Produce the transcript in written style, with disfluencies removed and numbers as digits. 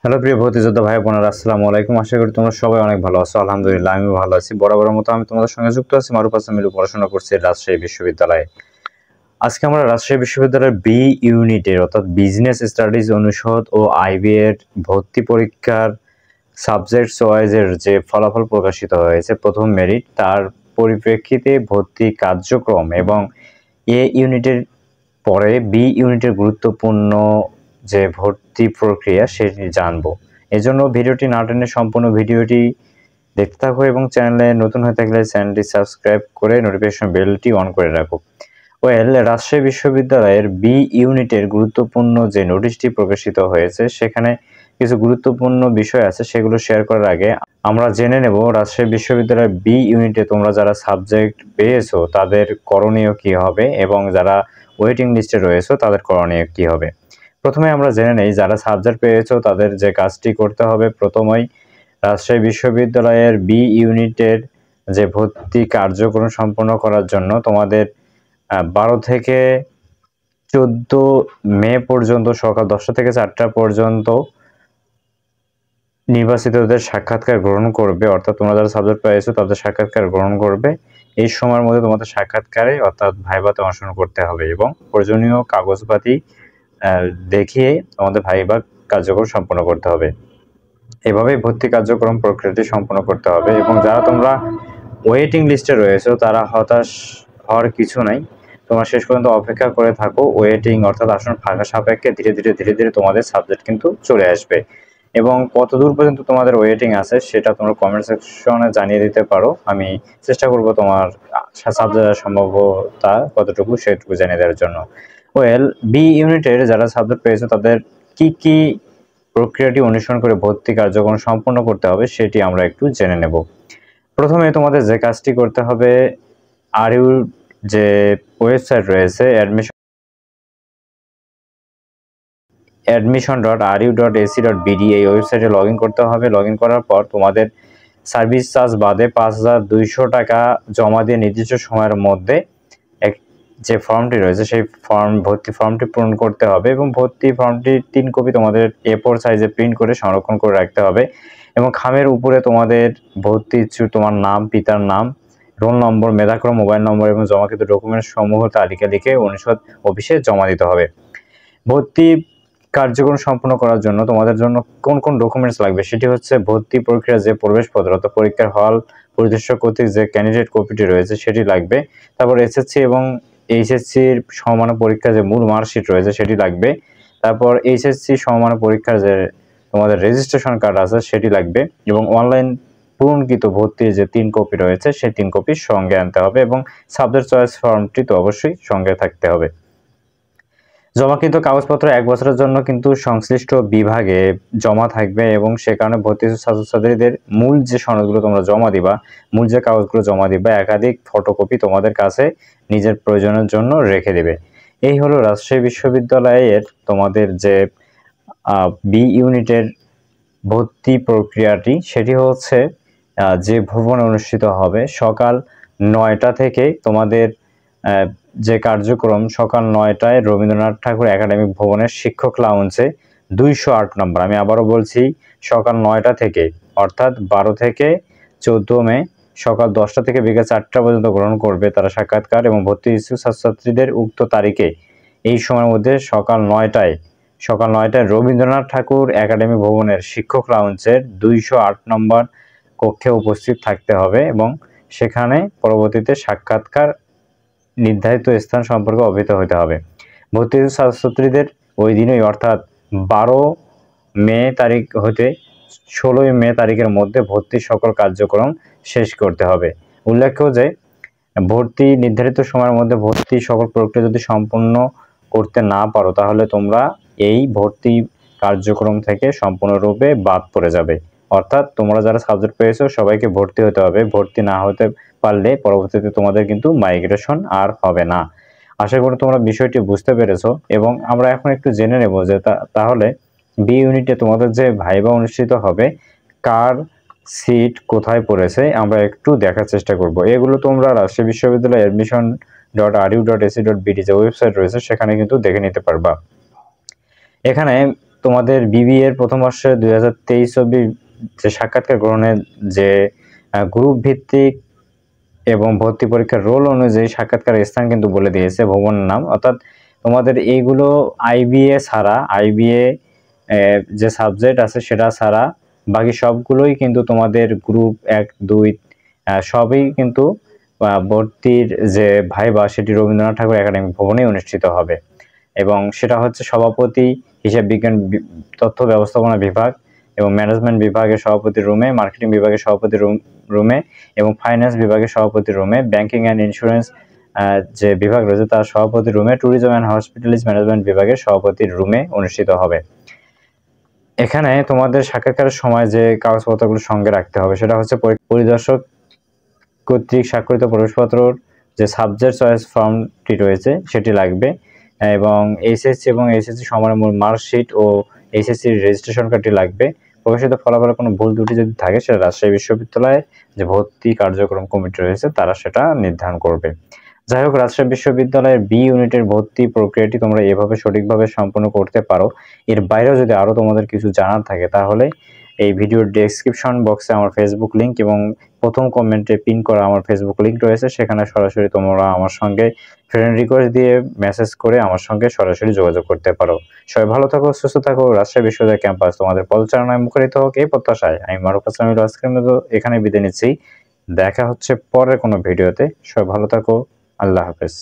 Hello প্রিয় ভর্তিযোদ্ধা ভাই বোনেরা, আসসালামু আলাইকুম। আশা করি তোমরা সবাই অনেক ভালো আছো। আলহামদুলিল্লাহ আমি ভালো আছি। বরাবরের মতো আমি তোমাদের সঙ্গে যুক্ত আছি। মারুফ হাসান মিলু পড়াশোনা করছি রাজশাহী বিশ্ববিদ্যালয়ে। আজকে আমরা রাজশাহী বিশ্ববিদ্যালয়ের বি ইউনিটের অর্থাৎ বিজনেস স্টাডিজ অনুষদ ও আইবি এর ভর্তি পরীক্ষার সাবজেক্ট ওয়াইজের যে ফলাফল প্রকাশিত হয়েছে, প্রথম মেরিট, তার পরিপ্রেক্ষিতে ভর্তি কার্যক্রম এবং এ ইউনিটের পরে বি ইউনিটের গুরুত্বপূর্ণ যে ভর্তি প্রক্রিয়া সেটি জানবো। এজন্য ভিডিওটি না টেনে সম্পূর্ণ ভিডিওটি দেখতে থাকো এবং চ্যানেলে নতুন হয়ে থাকলে চ্যানেলটি সাবস্ক্রাইব করে নোটিফিকেশন বেলটি অন করে রাখো। রাজশাহী বিশ্ববিদ্যালয়ের বি ইউনিটের গুরুত্বপূর্ণ যে নোটিশটি প্রকাশিত হয়েছে সেখানে কিছু গুরুত্বপূর্ণ বিষয় আছে, সেগুলো শেয়ার করার আগে আমরা জেনে নেব রাজশাহী বিশ্ববিদ্যালয়ের বি ইউনিটে তোমরা যারা সাবজেক্ট পেয়েছো তাদের করণীয় কি হবে এবং যারা ওয়েটিং লিস্টে রয়েছে তাদের করণীয় কি হবে। প্রথমে আমরা জেনে নেই যারা সাবজেক্ট পেয়েছো তাদের যে কাজটি করতে হবে। প্রথমেই রাজশাহী বিশ্ববিদ্যালয়ের বি ইউনিটের যে ভর্তি কার্যক্রম সম্পন্ন করার জন্য তোমাদের 12 থেকে 14 মে পর্যন্ত সকাল 10টা থেকে 4টা পর্যন্ত নির্বাচিতদের সাক্ষাৎকার গ্রহণ করবে। অর্থাৎ তোমরা যারা সাবজেক্ট পেয়েছো তাদের সাক্ষাৎকার গ্রহণ করবে। এই সময়ের মধ্যে তোমাদের সাক্ষাৎকারে অর্থাৎ ভাইভাতে অংশগ্রহণ করতে হবে এবং প্রয়োজনীয় কাগজপাতি দেখিয়ে তোমাদের ভাইভা কার্যক্রম সম্পন্ন করতে হবে। এভাবেই ভর্তি কার্যক্রম প্রক্রিয়াটি সম্পন্ন করতে হবে। এবং যারা তোমরা ওয়েটিং লিস্টে রয়েছো তারা হতাশ হওয়ার কিছু নাই। তোমরা শেষ পর্যন্ত অপেক্ষা করে থাকো। ওয়েটিং অর্থাৎ আসন ফাঁকা সাপেক্ষে ধীরে ধীরে তোমাদের সাবজেক্ট কিন্তু চলে আসবে। এবং কত দূর পর্যন্ত তোমাদের ওয়েটিং আছে সেটা তোমরা কমেন্ট সেকশনে জানিয়ে দিতে পারো। আমি চেষ্টা করব তোমার সাবজেক্টের সম্ভাব্যতা কতটুকু সেটুকু জানিয়ে দেওয়ার জন্য। বি ইউনিটের যারা সাবজেক্ট পেয়েছো তাদের কি প্রক্রিয়াটি অনুসরণ করে ভর্তি কার্যক্রম সম্পন্ন করতে হবে সেটি আমরা একটু জেনে নেব। প্রথমে তোমাদের যে কাজটি করতে হবে, আরইউ যে ওয়েবসাইট রয়েছে admission.ru.ac.bd, এই ওয়েবসাইটে লগ ইন করতে হবে। লগ ইন করার পর তোমাদের সার্ভিস চার্জ বাদে 5,200 টাকা জমা দিয়ে নির্দিষ্ট সময়ের মধ্যে যে ফর্মটি রয়েছে সেই ভর্তি ফর্মটি পূরণ করতে হবে এবং ভর্তি ফর্মটি 3 কপি তোমাদের A4 সাইজে প্রিন্ট করে সংরক্ষণ করে রাখতে হবে। এবং খামের উপরে তোমাদের ভর্তি ইচ্ছুক তোমার নাম, পিতার নাম, রোল নম্বর, মেধাক্রম, মোবাইল নম্বর এবং জমাকৃত ডকুমেন্টস সমূহ তালিকা লিখে অনুষদ অফিসে জমা দিতে হবে। ভর্তি কার্যক্রম সম্পন্ন করার জন্য তোমাদের জন্য কোন কোন ডকুমেন্টস লাগবে সেটি হচ্ছে ভর্তি প্রক্রিয়া যে প্রবেশপত্র অর্থাৎ পরীক্ষার হল পরিদর্শক কর্তৃক যে ক্যান্ডিডেট কপিটি রয়েছে সেটি লাগবে। তারপর এসএসসি এবং এইচএসসির সমমান পরীক্ষা যে মূল মার্কশিট রয়েছে সেটি লাগবে। তারপর এইচএসসি সমমান পরীক্ষার যে তোমাদের রেজিস্ট্রেশন কার্ড আছে সেটি লাগবে এবং অনলাইন পূরণকৃত ভর্তির যে 3 কপি রয়েছে সেই 3 কপি সঙ্গে আনতে হবে এবং সাবজেক্ট চয়েস ফর্মটি তো অবশ্যই সঙ্গে থাকতে হবে। জমাকৃত কাগজপত্র 1 বছরের জন্য কিন্তু সংশ্লিষ্ট বিভাগে জমা থাকবে এবং সে কারণে ভর্তি ছাত্রছাত্রীদের মূল যে সনদগুলো তোমরা জমা দিবা, মূল যে কাগজগুলো জমা দিবা, একাধিক ফটোকপি তোমাদের কাছে নিজের প্রয়োজনের জন্য রেখে দেবে। এই হলো রাজশাহী বিশ্ববিদ্যালয়ের তোমাদের যে বি ইউনিটের ভর্তি প্রক্রিয়াটি। সেটি হচ্ছে যে ভবনে অনুষ্ঠিত হবে সকাল 9টা থেকে তোমাদের যে কার্যক্রম সকাল 9টায় রবীন্দ্রনাথ ঠাকুর একাডেমিক ভবনের শিক্ষক লাউঞ্জে 208 নম্বর, আমি আবারও বলছি, সকাল 9টা থেকে অর্থাৎ 12 থেকে 14 মে সকাল 10টা থেকে বিকেল 4টা পর্যন্ত গ্রহণ করবে তারা সাক্ষাৎকার। এবং ভর্তি ইচ্ছুক ছাত্রছাত্রীদের উক্ত তারিখে এই সময়ের মধ্যে সকাল 9টায় রবীন্দ্রনাথ ঠাকুর একাডেমি ভবনের শিক্ষক লাউঞ্জের 208 নম্বর কক্ষে উপস্থিত থাকতে হবে এবং সেখানে পরবর্তীতে সাক্ষাৎকার নির্ধারিত স্থান সম্পর্কে অবহিত হতে হবে। ভর্তি ছাত্রছাত্রীদের ওই দিনই অর্থাৎ 12 মে তারিখ হতে 16 মে তারিখের মধ্যে ভর্তি সকল কার্যক্রম শেষ করতে হবে। উল্লেখ্য যে ভর্তি নির্ধারিত সময়ের মধ্যে ভর্তি সকল প্রক্রিয়া যদি সম্পূর্ণ করতে না পারো তাহলে তোমরা এই ভর্তি কার্যক্রম থেকে সম্পূর্ণরূপে বাদ পড়ে যাবে। অর্থাৎ তোমরা যারা সাবজেক্ট পেয়েছো সবাইকে ভর্তি হতে হবে। ভর্তি না হতে পারলে পরবর্তীতে তোমাদের কিন্তু মাইগ্রেশন আর হবে না। আশা করি তোমরা বিষয়টি বুঝতে পেরেছো এবং আমরা এখন একটু জেনে নেব যে তাহলে বি ইউনিটে তোমাদের যে ভাইভা অনুষ্ঠিত হবে কার সিট কোথায় পড়েছে আমরা একটু দেখার চেষ্টা করব। এগুলো তোমরা রাজশাহী বিশ্ববিদ্যালয় admission.ru.ac.bd যে ওয়েবসাইট রয়েছে সেখানে কিন্তু দেখে নিতে পারবা। এখানে তোমাদের বিবিএ এর প্রথম বর্ষে 2023-24 যে সাক্ষাৎকার গ্রহণের যে গ্রুপ ভিত্তিক এবং ভর্তি পরীক্ষার রোল অনুযায়ী সাক্ষাৎকারের স্থান কিন্তু বলে দিয়েছে, ভবনের নাম। অর্থাৎ তোমাদের এইগুলো আইবিএ ছাড়া, আইবিএ যে সাবজেক্ট আছে সেটা ছাড়া বাকি সবগুলোই কিন্তু তোমাদের গ্রুপ 1, 2 সবই কিন্তু ভর্তির যে ভাইবা সেটি রবীন্দ্রনাথ ঠাকুর একাডেমিক ভবনেই অনুষ্ঠিত হবে। এবং সেটা হচ্ছে সভাপতি, হিসাব বিজ্ঞান, তথ্য ব্যবস্থাপনা বিভাগ এবং ম্যানেজমেন্ট বিভাগের সভাপতির রুমে, মার্কেটিং বিভাগের সভাপতির রুমে এবং ফাইন্যান্স বিভাগের সভাপতির রুমে, ব্যাংকিং অ্যান্ড ইন্স্যুরেন্স যে বিভাগ রয়েছে তার সভাপতির রুমে, ট্যুরিজম অ্যান্ড হসপিটালিটি ম্যানেজমেন্ট বিভাগের সভাপতির রুমে অনুষ্ঠিত হবে। এখানে তোমাদের সাক্ষাৎকারের সময় যে কাগজপত্রগুলো সঙ্গে রাখতে হবে সেটা হচ্ছে পরিদর্শক কর্তৃক স্বাক্ষরিত প্রবেশপত্রর যে সাবজেক্ট চয়েস ফর্মটি রয়েছে সেটি লাগবে, এবং এইচএসসি এবং এইচএসসি সমানের মার্কশিট ও এইচএসসির রেজিস্ট্রেশন কার্ডটি লাগবে। প্রকাশিত ফলাফলে কোনো ভুল ত্রুটি যদি থাকে সেটা রাজশাহী বিশ্ববিদ্যালয়ে যে ভর্তি কার্যক্রম কমিটি রয়েছে তারা সেটা নির্ধারণ করবে। যাই হোক, রাজশাহী বিশ্ববিদ্যালয়ের বি ইউনিটের ভর্তি প্রক্রিয়াটি তোমরা এভাবে সঠিকভাবে সম্পন্ন করতে পারো। এর বাইরেও যদি আরও তোমাদের কিছু জানার থাকে তাহলে এই ভিডিওর ডেসক্রিপশন বক্সে আমার ফেসবুক লিঙ্ক এবং প্রথম কমেন্টে পিন করা আমার ফেসবুক লিঙ্ক রয়েছে, সেখানে সরাসরি তোমরা আমার সঙ্গে ফ্রেন্ড রিকোয়েস্ট দিয়ে মেসেজ করে আমার সঙ্গে সরাসরি যোগাযোগ করতে পারো। সবাই ভালো থাকো, সুস্থ থাকো। রাজশাহী বিশ্ববিদ্যালয় ক্যাম্পাস তোমাদের পদচারণায় মুখরিত হোক এই প্রত্যাশায় আমি মারুফ আসলাম আজকের মতো এখানে বিদায় নিচ্ছি। দেখা হচ্ছে পরের কোনো ভিডিওতে। সবাই ভালো থাকো, আল্লাহ হাফেজ।